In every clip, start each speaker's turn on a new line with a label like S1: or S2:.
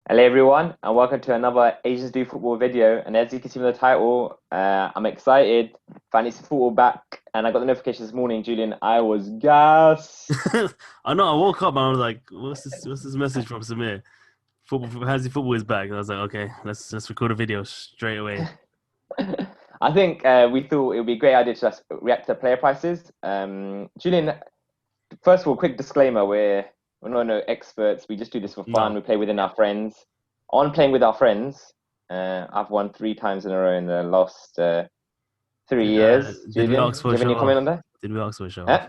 S1: Hello everyone, and welcome to another Asians Do Football video. And as you can see from the title, I'm excited. Fantasy football back, and I got the notification this morning, Julian. I was gassed.
S2: I know. I woke up and I was like, "What's this? What's this message from Sameer? Football, Hansi football is back." And I was like, "Okay, let's record a video straight away."
S1: I think we thought it would be a great idea to just react to player prices. Julian, first of all, quick disclaimer: we're not no experts. We just do this for fun.
S2: No,
S1: We play within our friends. On playing with our friends, I've won 3 times in a row in the last 3 years.
S2: did we
S1: Julian, do
S2: ask for
S1: you
S2: a
S1: have
S2: show
S1: any comment
S2: off?
S1: on that?
S2: Did we ask for a show
S1: Huh?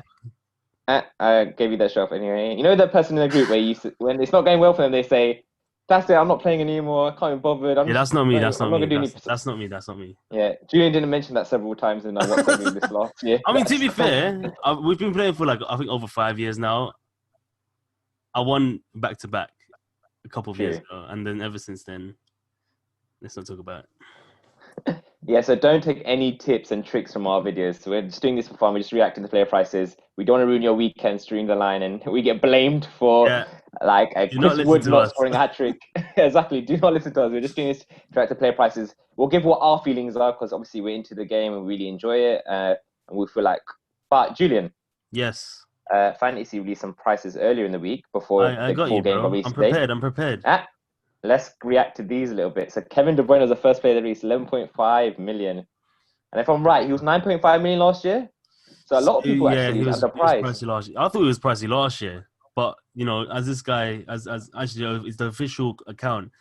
S2: off?
S1: I gave you that show off anyway. You know the person in the group where when it's not going well for them, they say, "That's it. I'm not playing anymore. I can't be bothered.
S2: Yeah, that's not me. That's
S1: I'm
S2: not
S1: not
S2: me.
S1: gonna do any."
S2: That's not me. That's not me.
S1: Yeah, Julian didn't mention that several times in our WhatsApp group this last year.
S2: I mean, to
S1: That's
S2: be fair, we've been playing for like I think over 5 years now. I won back to back a couple of years
S1: true.
S2: ago, and then ever since then, let's not talk about it.
S1: Yeah, so don't take any tips and tricks from our videos. So we're just doing this for fun. We're just reacting to player prices. We don't want to ruin your weekend stream the line, and we get blamed for
S2: Yeah,
S1: like a
S2: do not
S1: Chris
S2: listen
S1: Wood
S2: to
S1: not
S2: us.
S1: scoring a hat trick. Exactly. Do not listen to us. We're just doing this to react to player prices. We'll give what our feelings are because obviously we're into the game and we really enjoy it, and we feel like. But Julian,
S2: Yes,
S1: Fantasy released some prices earlier in the week before
S2: I
S1: the
S2: got
S1: full
S2: you,
S1: game got
S2: bro.
S1: released
S2: I'm
S1: today.
S2: prepared. I'm prepared.
S1: Ah, let's react to these a little bit. So Kevin De Bruyne was the first player that released 11.5 million. And if I'm right, he was 9.5 million last year. So a lot of people
S2: Yeah,
S1: actually was
S2: he was
S1: underpriced.
S2: pricey last year. I thought he was pricey last year, but as this guy, as actually it's the official account,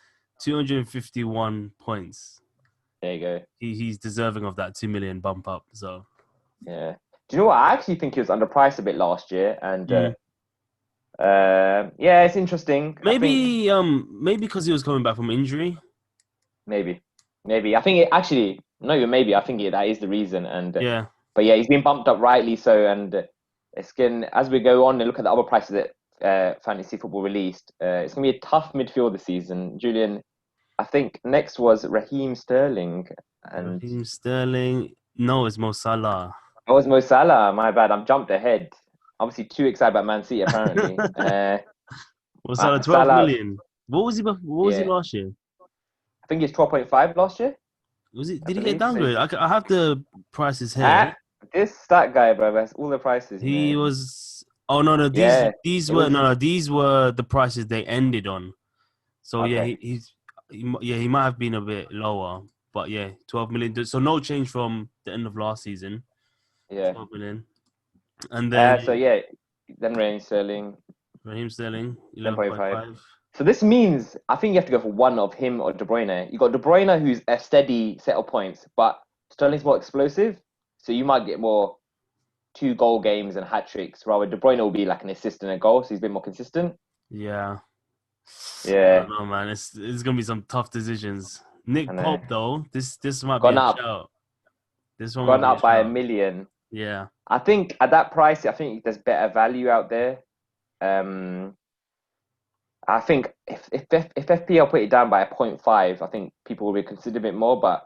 S2: 251 points.
S1: There you go.
S2: He's deserving of that 2 million bump up. So
S1: Yeah. Do you know what? I actually think he was underpriced a bit last year, and
S2: mm.
S1: yeah, it's interesting. I think
S2: Maybe because he was coming back from injury.
S1: maybe, maybe. I think it actually no, maybe. I think that is the reason. And
S2: Yeah,
S1: but yeah, he's been bumped up rightly so. And it's going as we go on and look at the other prices that fantasy football released. It's gonna be a tough midfield this season. Julian, I think next was Raheem Sterling, and
S2: Raheem Sterling. No, it's Mo Salah.
S1: oh, it's Mo Salah. My bad. I'm jumped ahead. Obviously, too excited about Man City. Apparently,
S2: Mo Salah, 12
S1: Salah.
S2: million. What was he? What was he
S1: Yeah,
S2: last year?
S1: I think he's 12.5 last year.
S2: Was it?
S1: I
S2: Did he get
S1: believe. So
S2: downgraded? I have the prices here.
S1: ah, this stat guy, bro. That's all the prices.
S2: He was. Oh no, these
S1: Yeah,
S2: these
S1: it
S2: were
S1: was
S2: these were the prices they ended on. So yeah,
S1: okay.
S2: he might have been a bit lower, but yeah, 12 million. So no change from the end of last season.
S1: Yeah.
S2: 12 million, and then
S1: So yeah, then Raheem Sterling,
S2: Raheem Sterling
S1: 11.5.
S2: 11.5.
S1: So this means I think you have to go for one of him or De Bruyne. You got De Bruyne, who's a steady set of points, but Sterling's more explosive. So you might get more 2 goal games and hat tricks. Rather, De Bruyne will be like an assist and a goal, so he's been more consistent.
S2: Yeah, I
S1: Yeah,
S2: don't know, man. It's gonna be some tough decisions.
S1: I
S2: Nick
S1: know.
S2: Pope though, this might be
S1: Gone
S2: a
S1: up,
S2: shout. This one might
S1: gone
S2: be a
S1: up by a
S2: shout.
S1: million.
S2: Yeah.
S1: I think at that price, I think there's better value out there. Um, I think if FPL put it down by a point 0.5, I think people will reconsider a bit more. But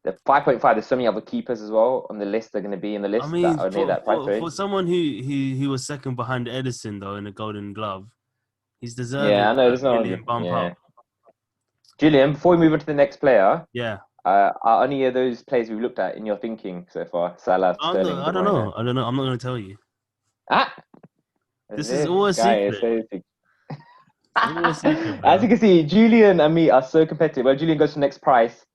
S1: the 5.5, there's so many other keepers as well on the list. They're going to be in the
S2: I
S1: list that
S2: mean,
S1: are near that price
S2: for
S1: range.
S2: someone who was second behind Edison though in the Golden Glove, he's deserving
S1: Yeah, I
S2: of
S1: know.
S2: that
S1: There's no one.
S2: million bump
S1: Yeah,
S2: up.
S1: Julian. Before we move on to the next player,
S2: Yeah,
S1: are any of those players we've looked at in your thinking so far? Salah, Sterling,
S2: I
S1: De
S2: don't
S1: Bruyne.
S2: know. I don't know. I'm not going to tell you.
S1: Ah,
S2: This is
S1: this
S2: all a
S1: guy is
S2: secret.
S1: so.
S2: It's all a secret,
S1: As you
S2: bro.
S1: can see, Julian and me are so competitive. Well, Julian goes to the next price.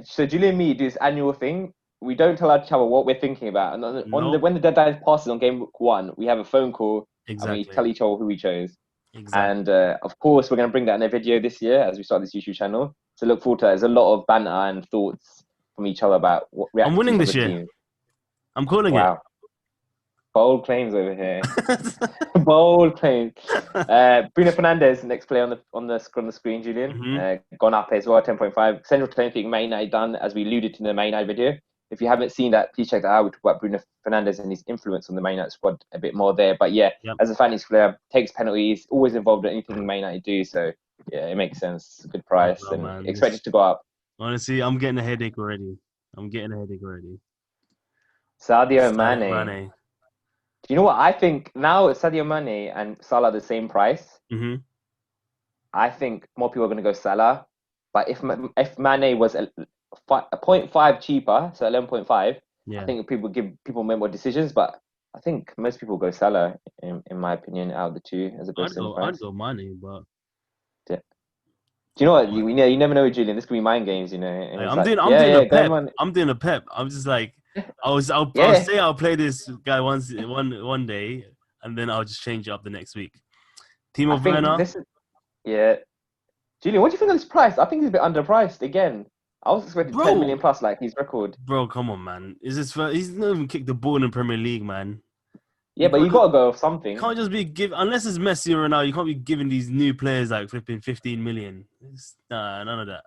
S1: So Julian and me do this annual thing. We don't tell each other what we're thinking about, and on the
S2: Nope.
S1: when the deadline passes on game week 1, we have a phone call and we
S2: Exactly.
S1: tell each other who we chose. And
S2: Exactly.
S1: of course, we're going to bring that in a video this year as we start this YouTube channel. So look forward to it. There's a lot of banter and thoughts from each other about what
S2: I'm
S1: reacting to
S2: winning
S1: each
S2: this
S1: other's
S2: year.
S1: teams.
S2: I'm calling it.
S1: Wow, bold claims over here. Bold claims. Bruno Fernandes, next player on the screen, Julian.
S2: hmm
S1: Gone up as well, 10.5. Central to anything Man United done, as we alluded to in the Man United video. If you haven't seen that, please check that out. We talk about Bruno Fernandes and his influence on the Man United squad a bit more there. But yeah,
S2: Yep.
S1: as a fantasy player, takes penalties, always involved in anything Man United do. So yeah, it makes sense. Good
S2: I don't
S1: price
S2: know,
S1: and
S2: man.
S1: expected to go up.
S2: Honestly, I'm getting a headache already. I'm getting a headache already.
S1: Sadio
S2: Sadio
S1: Mane.
S2: Mane.
S1: Do you know what I think now? Sadio Mane and Salah the same price.
S2: hmm
S1: I think more people are going to go Salah. But if Mane was a 0.5 cheaper, so 11.5, I
S2: Yeah.
S1: think people make more decisions. But I think most people go Salah, in my opinion, out of the two as a best in
S2: I'd
S1: price.
S2: go Mane, but
S1: Yeah. Do you know what? You never know with Julian. This could be mind games, you know. And it's like,
S2: I'm
S1: yeah,
S2: doing a
S1: yeah, go
S2: pep.
S1: on.
S2: I'm doing a pep. I'm just like, I'll
S1: Yeah.
S2: say I'll play this guy one day, and then I'll just change it up the next week.
S1: I
S2: Timo
S1: think
S2: Werner,
S1: this is, yeah. Julian, what do you think of this price? I think he's a bit underpriced again. I was expecting 10 million
S2: bro,
S1: plus, like his record.
S2: come on, man. Is this he's not even kicked the ball in the Premier League, man.
S1: Yeah, but you got to go with
S2: You
S1: something.
S2: can't just be unless it's Messi or Ronaldo. You can't be giving these new players like flipping 15 million. Nah, none of that.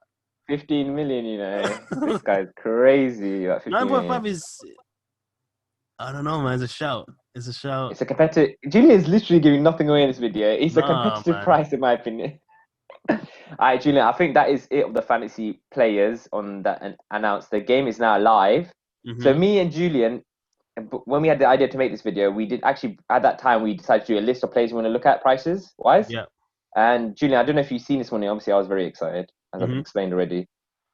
S1: 15 million, you know. This guy's crazy. Like 15 million.
S2: 9.5 is, I don't know, man. It's a shout. It's a shout.
S1: It's a competitive. Julian is literally giving nothing away in this video. It's a
S2: Nah,
S1: competitive
S2: man.
S1: price, in my opinion. All right, Julian, I think that is it of the fantasy players on that announced. The game is now live. So
S2: Mm-hmm.
S1: me and Julian, when we had the idea to make this video, we did actually at that time we decided to do a list of players we want to look at prices wise.
S2: Yeah.
S1: And Julian, I don't know if you've seen this morning. Obviously, I was very excited, as I've
S2: Mm-hmm.
S1: explained already.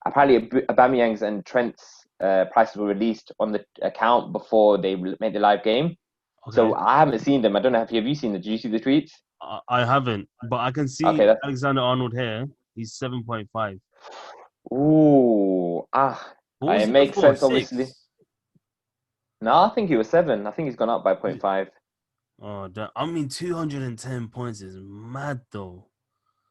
S1: Apparently, Aubameyang's and Trent's prices were released on the account before they made the live game.
S2: Okay.
S1: So I haven't seen them. I don't know. Have you seen them? Did you see the tweets?
S2: I haven't, but I can see
S1: Okay, that's.
S2: Alexander Arnold here. He's 7.5.
S1: Ooh,
S2: What was
S1: it
S2: he
S1: makes
S2: before?
S1: sense. Obviously,
S2: 6.
S1: no, I think he was 7. I think he's gone up by 0.5.
S2: Oh, I mean, 210 points is mad though.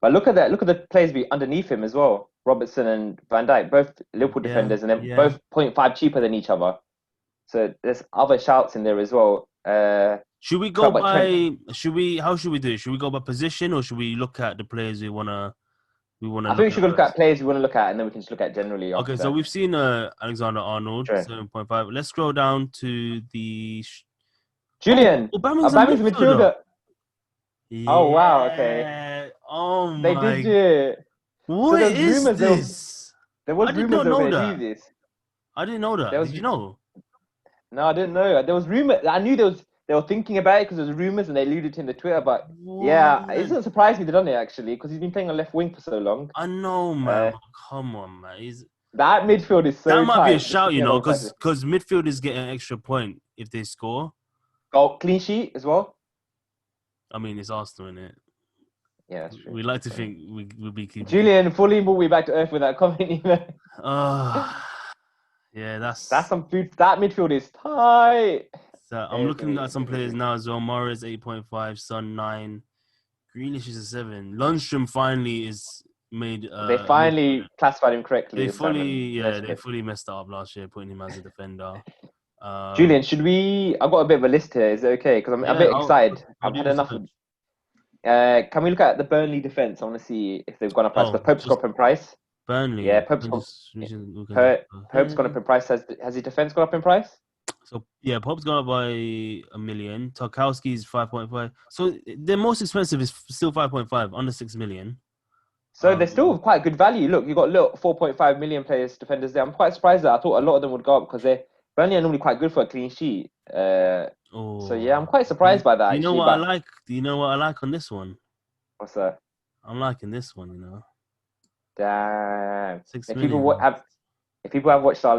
S1: But look at that. Look at the players underneath him as well. Robertson and Van Dijk, both Liverpool
S2: Yeah,
S1: defenders, and they're
S2: yeah.
S1: both 0.5 cheaper than each other. So there's other shouts in there as well.
S2: Should we go
S1: Trent.
S2: by? How should we do it? Should we go by position, or should we look at the players we wanna
S1: I think
S2: look
S1: we
S2: at
S1: should look at
S2: first?
S1: players we want to look at, and then we can just look at generally
S2: Okay,
S1: after
S2: so
S1: that.
S2: we've seen Alexander Arnold
S1: Sure.
S2: 7.5. Let's scroll down to the.
S1: Julian,
S2: Aubameyang's a
S1: Aubameyang's a
S2: midfielder.
S1: midfielder. Oh wow, okay.
S2: Yeah. Oh
S1: They did
S2: my.
S1: do it. So
S2: What
S1: there's
S2: is
S1: rumors
S2: this?
S1: there
S2: I
S1: was
S2: did
S1: rumors
S2: not
S1: they were
S2: know
S1: going to do
S2: that.
S1: this.
S2: I didn't know
S1: There
S2: that.
S1: was
S2: Did you know?
S1: No, I didn't know. There was rumor. I knew they were thinking about it because there was rumors and they alluded to it in the Twitter. But
S2: What?
S1: yeah, it doesn't surprise me they've done it actually because he's been playing on left wing for so long.
S2: I know, man.
S1: Uh,
S2: But come on, man.
S1: that midfield is
S2: That
S1: so
S2: might be a
S1: tight. Just
S2: shout,
S1: looking at all the prices.
S2: because midfielders get an extra point if they score.
S1: Goal clean sheet as well.
S2: I mean, it's Arsenal, innit?
S1: Yeah, that's true.
S2: We like to think we'll be keeping.
S1: Julian fully brought me back to earth with that comment.
S2: Yeah,
S1: That's some food. That midfield is tight.
S2: so I'm
S1: It's
S2: looking
S1: gonna
S2: at some
S1: be
S2: players now as well. Morris 8.5, Son 9, Grealish is a 7. Lundstrom finally is made.
S1: They finally classified him correctly
S2: They
S1: this time.
S2: they fully messed up last year, putting him as a defender.
S1: Julian, should we? I've got a bit of a list here. Is it okay? Because I'm a
S2: Yeah,
S1: bit excited.
S2: I'll
S1: I've
S2: do
S1: had
S2: this
S1: enough.
S2: first.
S1: Can we look at the Burnley defense? I want to see if they've gone up price.
S2: Oh,
S1: Because Pope's
S2: just
S1: gone up in price.
S2: Burnley.
S1: Yeah,
S2: We can just
S1: Pope's gone up in price. Has his defense gone up in price?
S2: So yeah, Pope's gone up by 1 million. Tarkowski's 5.5. So the most expensive is still 5.5, under 6 million.
S1: So they're still quite good value. Look, you've got 4.5 million players, defenders there. I'm quite surprised that I thought a lot of them would go up because Burnley are normally quite good for a clean sheet. So yeah, I'm quite surprised by that
S2: Do you know
S1: actually.
S2: what I
S1: But
S2: like? Do you know what I like on this one?
S1: what's that?
S2: I'm liking this one.
S1: Damn.
S2: 6
S1: If
S2: million.
S1: people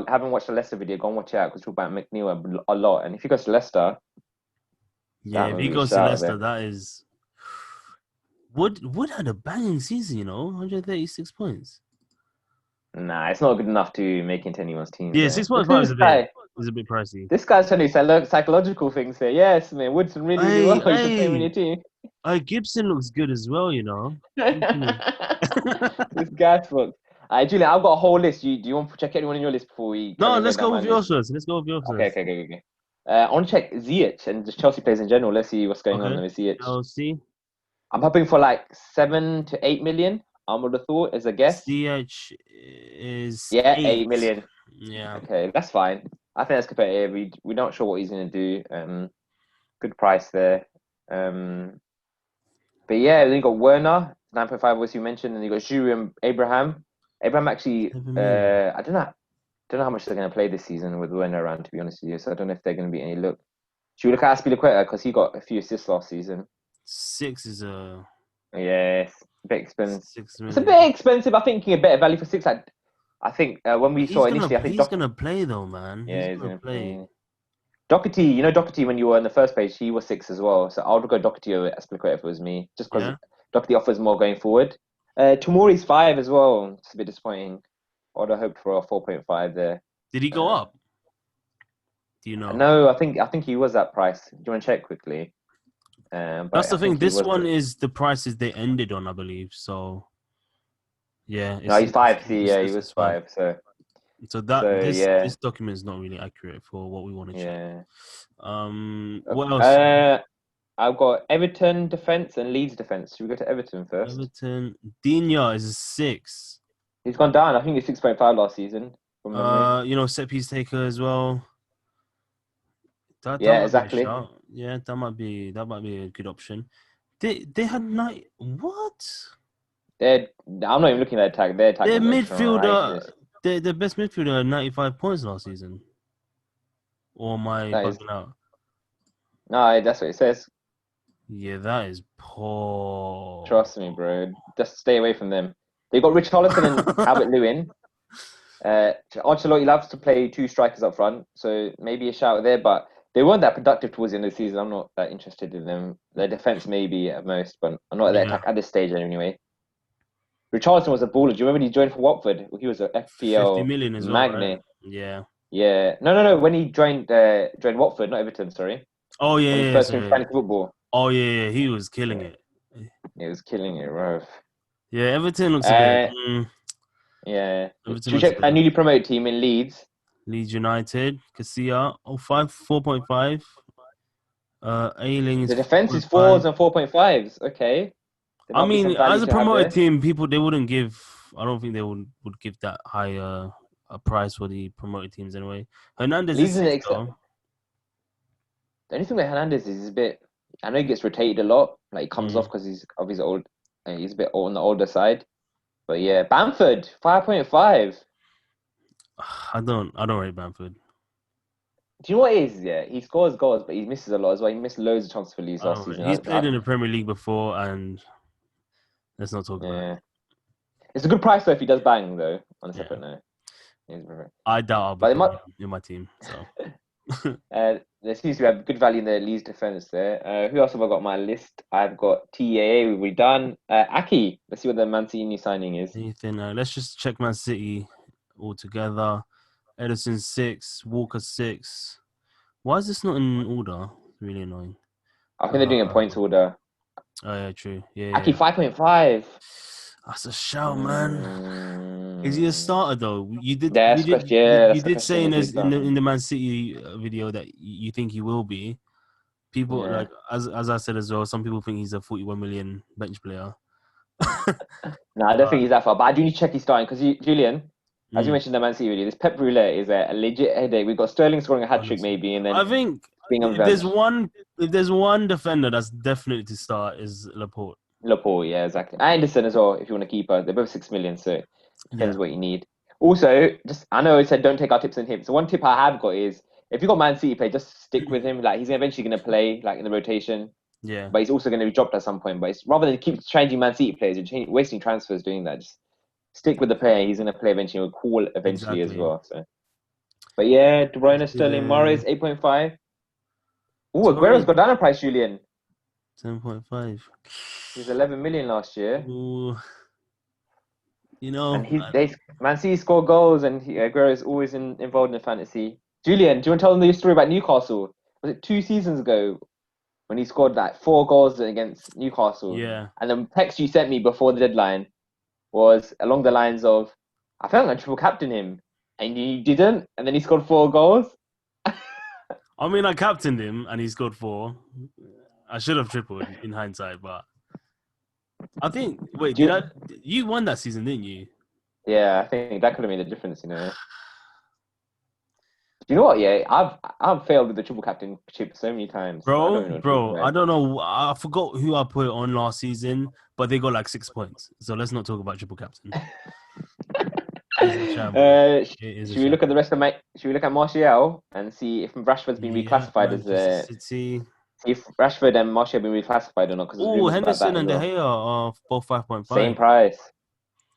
S1: haven't watched the Leicester video, go and watch it out because we talk about McNeil a lot. And if you go to Leicester,
S2: Yeah,
S1: that
S2: if
S1: would
S2: he
S1: be a
S2: goes to
S1: shout
S2: Leicester,
S1: there.
S2: that is. Wood had a banging season, 136 points.
S1: Nah, it's not good enough to make into anyone's team.
S2: Yeah,
S1: There. Look
S2: 6.5
S1: at this guy.
S2: is a bit pricey.
S1: This guy's trying to say psychological things here. Yes, man, Woodson really, really well. You should play him in your team.
S2: Gibson looks good as well.
S1: This guy's book. Julian, I've got a whole list. Do you want to check anyone in your list before we
S2: No,
S1: carry on
S2: let's
S1: going
S2: go
S1: down my
S2: with
S1: list?
S2: yours first. Let's go with yours
S1: Okay,
S2: first.
S1: okay. I want to check Ziyech and just Chelsea players in general. Let's see what's going on with Ziyech.
S2: Chelsea.
S1: I'm hoping for like 7 to 8 million. I would have thought as a guess.
S2: Ziyech is
S1: 8 million.
S2: Yeah.
S1: Okay, that's fine. I think that's competitive. We're not sure what he's going to do. Good price there. But yeah, then you got Werner, 9.5, as you mentioned, and you got Julian Abraham. Abraham actually, I don't know how much they're going to play this season with Werner around, to be honest with you. So I don't know if they're going to be any look. Should we look at Aspilicueta because he got a few assists last season?
S2: 6 is a.
S1: Yes, a bit expensive.
S2: 6
S1: It's a
S2: million.
S1: bit expensive. I think you get better value for 6. I think when we saw initially, I think
S2: He's gonna play though, man. He's
S1: yeah, he's
S2: gonna
S1: gonna
S2: play.
S1: play. Doherty, Doherty when you were on the first page, he was 6 as well. So I would go Doherty over Aspilicueta if it was me, just because
S2: Yeah.
S1: Doherty offers more going forward. Tomori's 5 as well. It's a bit disappointing. I would have hoped for a 4.5 there.
S2: Did he go up? Do you know?
S1: No, I think he was that price. Do you want to check quickly? But
S2: That's the
S1: I
S2: thing.
S1: think he
S2: This
S1: was.
S2: one is the prices they ended on, I believe. So yeah,
S1: No, he's 5. See, yeah, he
S2: it's
S1: was
S2: 5.
S1: 5. So
S2: So
S1: yeah,
S2: this document is not really accurate for what we want to check.
S1: yeah.
S2: What else?
S1: I've got Everton defense and Leeds defense. Should we go to Everton first?
S2: Everton. Dinya is a 6.
S1: He's gone down. I think he's 6.5 last season from memory.
S2: Set piece taker as well. That
S1: Yeah,
S2: might be a
S1: exactly.
S2: shout. Yeah, that might be a good option. They had what?
S1: I'm not even looking at their tag. Their tag
S2: Their
S1: was like
S2: midfielder,
S1: tremendous.
S2: their best midfielder, had 95 points last season. Or am I
S1: That is
S2: bugging out?
S1: no, that's what it says.
S2: Yeah, that is poor.
S1: Trust me, bro. Just stay away from them. They got Richarlison and Albert Lewin. Ancelotti loves to play 2 strikers up front, so maybe a shout there. But they weren't that productive towards the end of the season. I'm not that interested in them. Their defense maybe at most, but I'm not at their
S2: Yeah,
S1: attack at this stage anyway. Richarlison was a baller. Do you remember when he joined for Watford? He was a
S2: 50
S1: FPL
S2: million as well, right?
S1: magnet.
S2: Yeah.
S1: Yeah. No. When he joined Watford, not Everton. Sorry.
S2: Oh
S1: When he
S2: yeah,
S1: first came to
S2: sorry.
S1: fantasy football,
S2: Oh yeah, he was killing
S1: yeah,
S2: it.
S1: he was killing it, bro.
S2: Yeah, Everton looks a bit.
S1: Uh, yeah.
S2: Everton
S1: Should we
S2: looks a
S1: check
S2: bit.
S1: a newly promoted team in Leeds?
S2: Leeds United, Casilla, 4.5. Ailing is
S1: The defense is
S2: 4.5.
S1: 4s and 4.5s. Okay, there
S2: I
S1: might be
S2: mean,
S1: some value
S2: as a
S1: to have
S2: promoted
S1: there.
S2: team, they wouldn't give. I don't think they would give that high a price for the promoted teams anyway. Hernandez
S1: Leeds
S2: is
S1: is
S2: 6 though.
S1: the only thing with Hernandez is he's a bit. I know he gets rotated a lot. Like he comes off
S2: Mm.
S1: because he's of his old. He's a bit on the older side. But yeah, Bamford 5.5.
S2: I don't rate Bamford.
S1: Do you know what it is? Yeah, he scores goals, but he misses a lot as well. He missed loads of chances for Leeds
S2: I
S1: last
S2: don't rate.
S1: season.
S2: He's played in the Premier League before, and let's not talk about
S1: Yeah, it's a good price though if he does bang though. On a
S2: it. Yeah,
S1: separate note,
S2: I doubt I'll be
S1: but it
S2: playing
S1: might.
S2: him in my team. So
S1: There seems to have good value in the Leeds defense there. Who else have I got on my list? I've got TAA. We've done Aki. Let's see what the Man City new signing is.
S2: anything? Let's just check Man City all together. Edison 6, Walker 6. Why is this not in order? It's really annoying.
S1: I think they're doing a points order.
S2: Oh yeah, true.
S1: Aki
S2: Yeah.
S1: 5.5.
S2: That's a shout, man. Is he a
S1: Mm,
S2: starter though?
S1: that's the question. Yeah,
S2: You
S1: that's the
S2: did say
S1: question. Is he
S2: in
S1: starting?
S2: the Man City video that you think he will be. People
S1: Yeah.
S2: like as I said as well. Some people think he's a 41 million bench player.
S1: No, I don't think
S2: But
S1: he's that far. But I do need to check his starting because Julian, as you
S2: mm,
S1: mentioned in the Man City video, this Pep Roulette is a legit headache. We've got Sterling scoring a hat trick
S2: honestly,
S1: maybe, and then
S2: I think
S1: being on the
S2: if there's
S1: bench.
S2: one defender that's definitely to start is Laporte.
S1: Laporte, yeah, exactly. Anderson as well, if you want to keep her. They're both 6 million, so it
S2: Yeah,
S1: depends what you need. Also, just I know I said don't take our tips and tips. So one tip I have got is if you got Man City play, just stick with him. Like he's eventually gonna play like in the rotation,
S2: yeah,
S1: but he's also gonna be dropped at some point. But it's rather than keep changing Man City players, wasting transfers doing that. Just stick with the player. He's gonna play eventually. He'll call eventually as
S2: exactly.
S1: well. So, but yeah, De
S2: Let's
S1: Bruyne,
S2: do
S1: Sterling,
S2: the
S1: Mahrez 8.5. Oh, Aguero's
S2: Torre
S1: got down a price, Julian.
S2: 10.5.
S1: He was 11 million last year.
S2: Ooh,
S1: And Man City score goals, and Aguero is always involved in fantasy. Julian, do you want to tell them the story about Newcastle? Was it 2 seasons ago when he scored like 4 goals against Newcastle?
S2: yeah.
S1: And the text you sent me before the deadline was along the lines of, "I felt like triple captain him, and you didn't, and then he scored 4 goals."
S2: I mean, I captained him and he scored 4. I should have tripled in hindsight, but I think. Wait,
S1: Do you,
S2: You won that season, didn't you?
S1: yeah, I think that could have made a difference. Do you know what? Yeah, I've failed with the triple captainship so many times. I don't even know what to talk
S2: Bro, I
S1: about.
S2: don't know. I forgot who I put on last season, but they got like 6 points. So let's not talk about triple captain. It's a shambles. It is a
S1: Should we look at the
S2: shambles.
S1: rest of my? Should we look at Martial and see if Rashford's been
S2: Yeah,
S1: reclassified as
S2: Manchester
S1: a
S2: City.
S1: if Rashford and Martial have been reclassified or not, because there's
S2: Oh,
S1: rumors about that
S2: Henderson
S1: as
S2: and De
S1: well.
S2: Gea are both
S1: Same
S2: 5.5.
S1: price.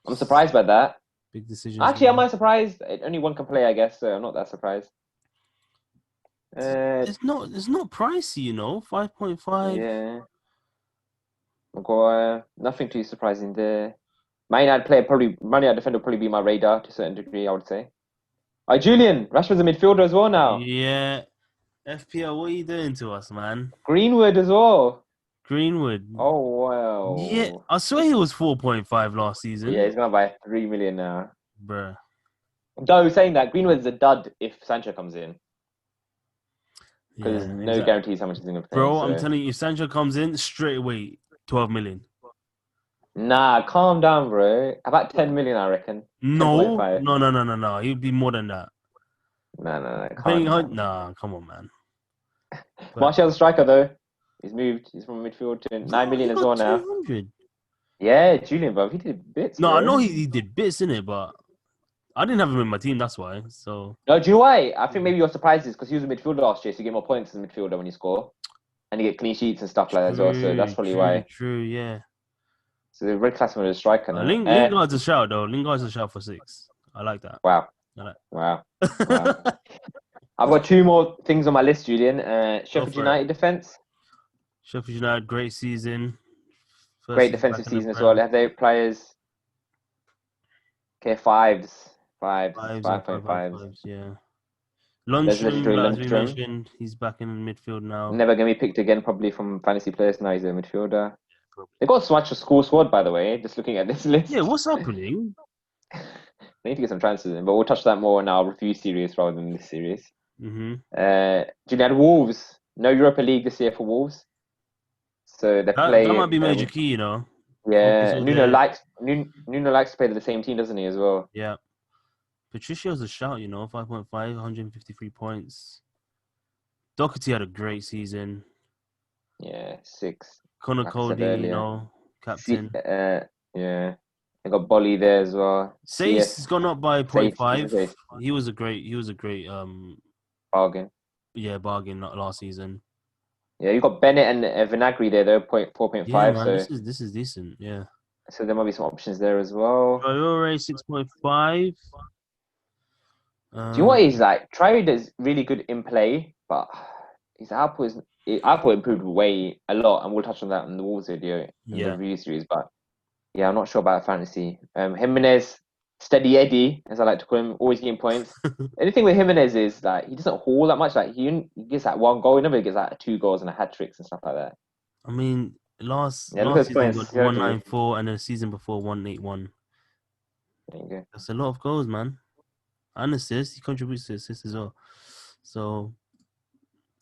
S1: I'm surprised by that.
S2: Big decisions.
S1: Actually, am
S2: Man.
S1: I surprised? Only one can play, I guess, so I'm not that surprised.
S2: It's not pricey, 5.5.
S1: Yeah. Maguire, nothing too surprising there. Man United defender would probably be my radar to a certain degree, I would say. Julian, Rashford's a midfielder as well now.
S2: Yeah. FPL, what are you doing to us, man?
S1: Greenwood as well.
S2: Greenwood.
S1: Oh
S2: Yeah,
S1: wow.
S2: I swear he was 4.5 last
S1: Yeah,
S2: season.
S1: he's gonna buy 3 million now.
S2: Bruh.
S1: Though saying that, Greenwood's a dud if Sancho comes in. Because
S2: Yeah,
S1: there's no
S2: exactly.
S1: guarantees how much he's gonna play.
S2: Bro, I'm
S1: So
S2: telling you, if Sancho comes in, straight away, 12 million.
S1: nah, calm down, bro. About 10 million, I reckon.
S2: No,
S1: 10.5.
S2: no, no, no, no, no. He'd be more than that.
S1: No, calm
S2: Depending on,
S1: down.
S2: nah, come on, man. But,
S1: Martial's a striker though. He's moved. He's from midfield to 9
S2: bro, he
S1: million as
S2: got
S1: well now.
S2: 200.
S1: Yeah, Julian, bro. He did bits,
S2: No, I know
S1: bro.
S2: he did bits in it, but I didn't have him in my team. That's why. So
S1: No, do you know why? I think maybe your surprise is because he was a midfielder last year, so you get more points as a midfielder when you score. And you get clean sheets and stuff like that as well. So that's probably why.
S2: true. Yeah.
S1: So the red class as a striker now.
S2: Lingard's a shout though. Lingard's a shout for 6. I like that.
S1: Wow.
S2: I like.
S1: Wow. Wow. I've got 2 more things on my list, Julian.
S2: Go
S1: Sheffield
S2: for it.
S1: United defense.
S2: Sheffield United, great season. First
S1: Great
S2: season
S1: defensive
S2: back in the
S1: season as well.
S2: Prem.
S1: Have they players? Okay, fives,
S2: Fives or
S1: 5.5s.
S2: 5.5s, yeah.
S1: There's
S2: Lundstrom,
S1: literally
S2: as we
S1: Lundstrom.
S2: mentioned, he's back in midfield now.
S1: Never gonna be picked again, probably from fantasy players. Now he's a midfielder.
S2: Probably.
S1: They got such a school squad, by the way. Just looking at this list.
S2: Yeah, what's happening?
S1: They need to get some transfers in, but we'll touch that more in our review series rather than this series.
S2: Mm-hmm.
S1: Julian Wolves. No Europa League this year for Wolves. So they
S2: That
S1: play.
S2: might be major key, Focus
S1: Yeah,
S2: all
S1: Nuno
S2: day.
S1: likes to play to the same team, doesn't he, as well?
S2: Yeah. Patricio's a shout, 5.5, 153 points. Doherty had a great season.
S1: Yeah, 6.
S2: Connor
S1: Like I said
S2: Cody,
S1: earlier.
S2: captain.
S1: Yeah. They got Bolly there as well.
S2: Sace has gone up by
S1: Safe,
S2: 0.5. He was a great
S1: bargain.
S2: bargain last season.
S1: Yeah, you got Bennett and Vinagre there, though, 4.5.
S2: Yeah, man,
S1: So
S2: this is decent. Yeah.
S1: so there might be some options there as well.
S2: Traore 6.5.
S1: Do you know what he's like? Traore is really good in play, but his output improved a lot, and we'll touch on that in the Wolves video in the review series. But yeah, I'm not sure about fantasy. Jimenez, steady Eddie, as I like to call him, always getting points. Anything with Jimenez is like he doesn't haul that much. Like he gets that 1 goal, he never gets like 2 goals and a hat tricks and stuff like that.
S2: I mean, last
S1: look at his
S2: season
S1: points.
S2: got 194, and the season before 181.
S1: There you go.
S2: That's a lot of goals, man. And assists. He contributes to assists as well. So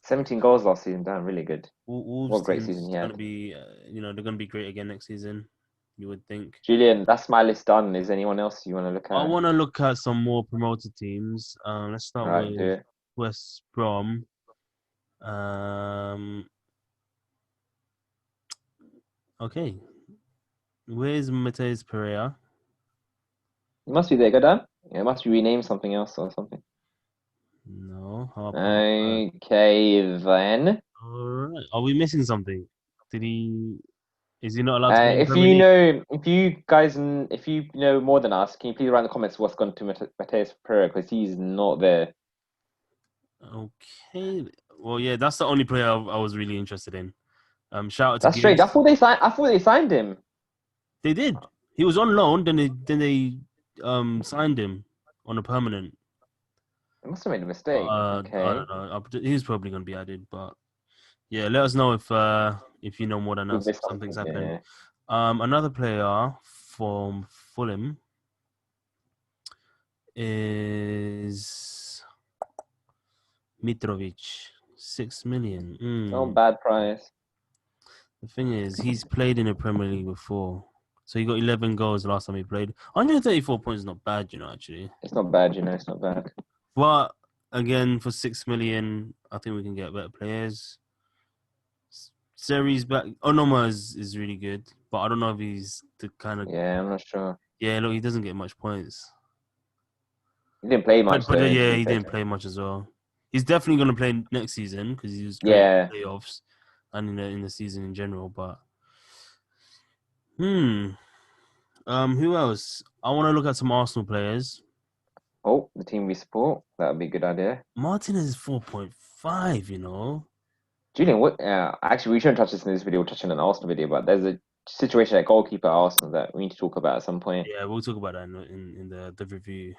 S1: 17 goals last season, damn, really good.
S2: Wolves
S1: what a great season he had.
S2: Gonna be, they're gonna be great again next season. You would think.
S1: Julian, that's my list done. Is anyone else you want to look at?
S2: I want to look at some more promoted teams. Let's start with West Brom. Okay. Where's Mateus Pereira?
S1: It must be there, go down. Yeah, it must be renamed something else or something.
S2: No.
S1: Okay, then.
S2: All right. Are we missing something? Is he not allowed to play in
S1: if you know more than us, can you please write in the comments what's gone to Mateus Pereira, because he's not there.
S2: Okay. Well, yeah, that's the only player I was really interested in. Shout out to
S1: That's strange. I thought they signed him.
S2: They did. He was on loan, then they signed him on a permanent.
S1: They must have made a mistake. Okay.
S2: I don't know. He's probably going to be added, but yeah, let us know if you know more than us. Something's happened. Yeah. Another player from Fulham is Mitrovic, 6 million.
S1: Not bad price.
S2: The thing is, he's played in the Premier League before. So he got 11 goals the last time he played. 134 points is not bad, actually.
S1: It's not bad, it's not bad.
S2: But again, for 6 million, I think we can get better players. Seri's back. Onoma is really good, but I don't know if he's the kind of...
S1: Yeah, I'm not sure.
S2: Yeah, look, he doesn't get much points.
S1: He didn't play much.
S2: But he didn't play much as well. He's definitely going to play next season because he was great in playoffs. and in the season in general. But who else? I want to look at some Arsenal players.
S1: Oh, the team we support. That would be a good idea.
S2: Martinez is 4.5. You know.
S1: Julian, what? Actually, we shouldn't touch this in this video. We'll touch on an Arsenal video, but there's a situation at goalkeeper at Arsenal that we need to talk about at some point.
S2: Yeah, we'll talk about that in the review.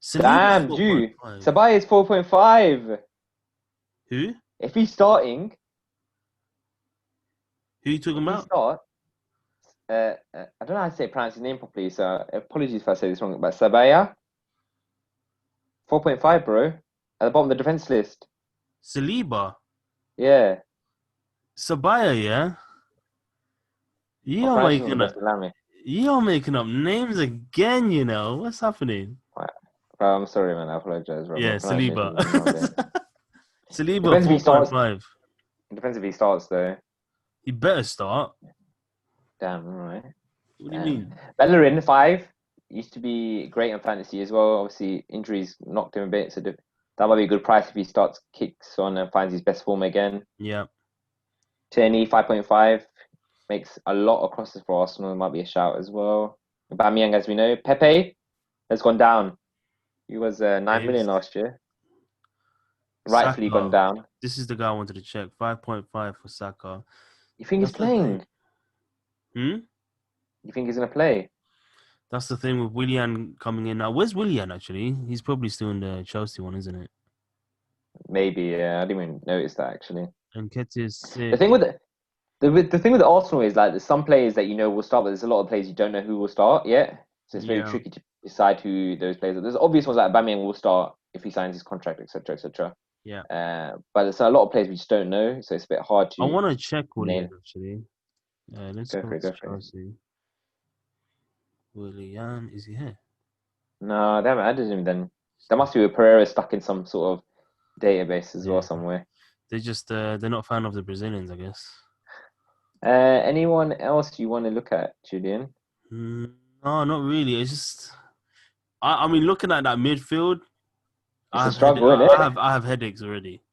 S2: Saliba's
S1: Damn, Jew.
S2: 4.5.
S1: Sabai is 4.5.
S2: Who?
S1: If he's starting,
S2: Who you talking
S1: if he
S2: about?
S1: starts, I don't know how to pronounce his name properly, so apologies if I say this wrong. But Sabaya, 4.5, bro, at the bottom of the defense list.
S2: Saliba.
S1: Yeah.
S2: Sabaya, yeah.
S1: My pronunciation's not the best, allow me.
S2: You're making up names again, you know. What's happening?
S1: Right. Bro, I'm sorry, man. I apologize, bro.
S2: Yeah,
S1: My
S2: Saliba.
S1: pronunciation's not there.
S2: Saliba,
S1: Depends if he starts.
S2: 4.5.
S1: Depends if he starts, though.
S2: He better start.
S1: Damn, all right.
S2: What do you mean?
S1: Bellerin, 5. Used to be great in fantasy as well. Obviously, injuries knocked him a bit, so that might be a good price if he starts kicks on and finds his best form again.
S2: Yeah.
S1: Tierney, 5.5. Makes a lot of crosses for Arsenal. Might be a shout as well. Aubameyang, as we know. Pepe has gone down. He was 9 million last year. Rightfully
S2: Saka.
S1: gone down.
S2: This is the guy I wanted to check. 5.5 for Saka.
S1: You think he's playing? You think he's going to play?
S2: That's the thing with Willian coming in now. Where's Willian, actually? He's probably still in the Chelsea one, isn't it?
S1: Maybe, yeah. I didn't even notice that, actually.
S2: And Ketty's
S1: The thing with the thing with Arsenal is like there's some players that you know will start, but there's a lot of players you don't know who will start yet. So it's very tricky to decide who those players are. There's obvious ones like Aubameyang will start if he signs his contract, etc., etc.
S2: Yeah.
S1: But there's a lot of players we just don't know, so it's a bit hard to.
S2: I want to check Willian, actually. Let's
S1: go for it.
S2: Chelsea. Willian, is he here?
S1: No, they haven't added him then. There must be a Pereira stuck in some sort of database as well somewhere.
S2: They just they're not a fan of the Brazilians, I guess.
S1: Anyone else you want to look at, Julian?
S2: No, not really. It's just I mean, looking at that midfield,
S1: It's a struggle, isn't it?
S2: I have headaches already.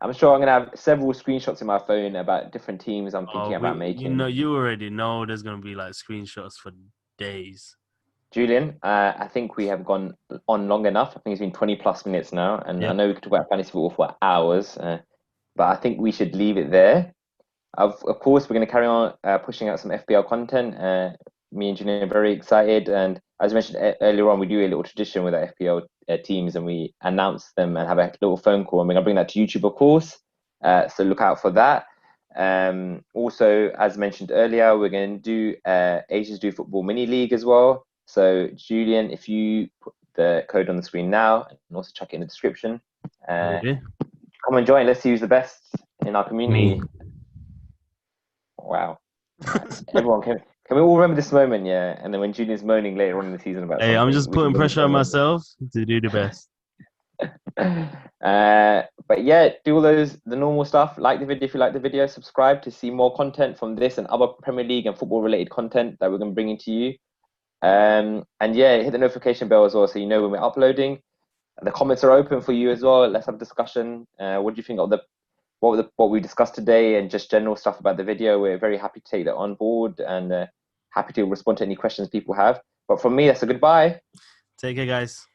S1: I'm sure I'm gonna have several screenshots in my phone about different teams I'm thinking about making.
S2: You know, you already know there's gonna be like screenshots for days.
S1: Julian, I think we have gone on long enough. I think it's been 20 plus minutes now, and I know we could talk about fantasy football for hours, but I think we should leave it there. Of course, we're going to carry on pushing out some FPL content. Me and Julian are very excited, and as mentioned earlier on, we do a little tradition with our FPL teams, and we announce them and have a little phone call, and we're going to bring that to YouTube, of course. So look out for that. Also, as mentioned earlier, we're going to do Asians Do Football Mini League as well. So, Julian, if you put the code on the screen now, and also chuck it in the description, come and join. Let's see who's the best in our community.
S2: Me.
S1: Wow. Everyone, can we all remember this moment, yeah? And then when Julian's moaning later on in the season about something,
S2: I'm just putting pressure on myself to do the best.
S1: But yeah, do all the normal stuff. Like the video if you like the video. Subscribe to see more content from this and other Premier League and football related content that we're going to bring into you. And yeah, hit the notification bell as well so you know when we're uploading. The comments are open for you as well. Let's have a discussion. What do you think of what we discussed today and just general stuff about the video? We're very happy to take that on board and happy to respond to any questions people have. But from me, that's a goodbye.
S2: Take care, guys.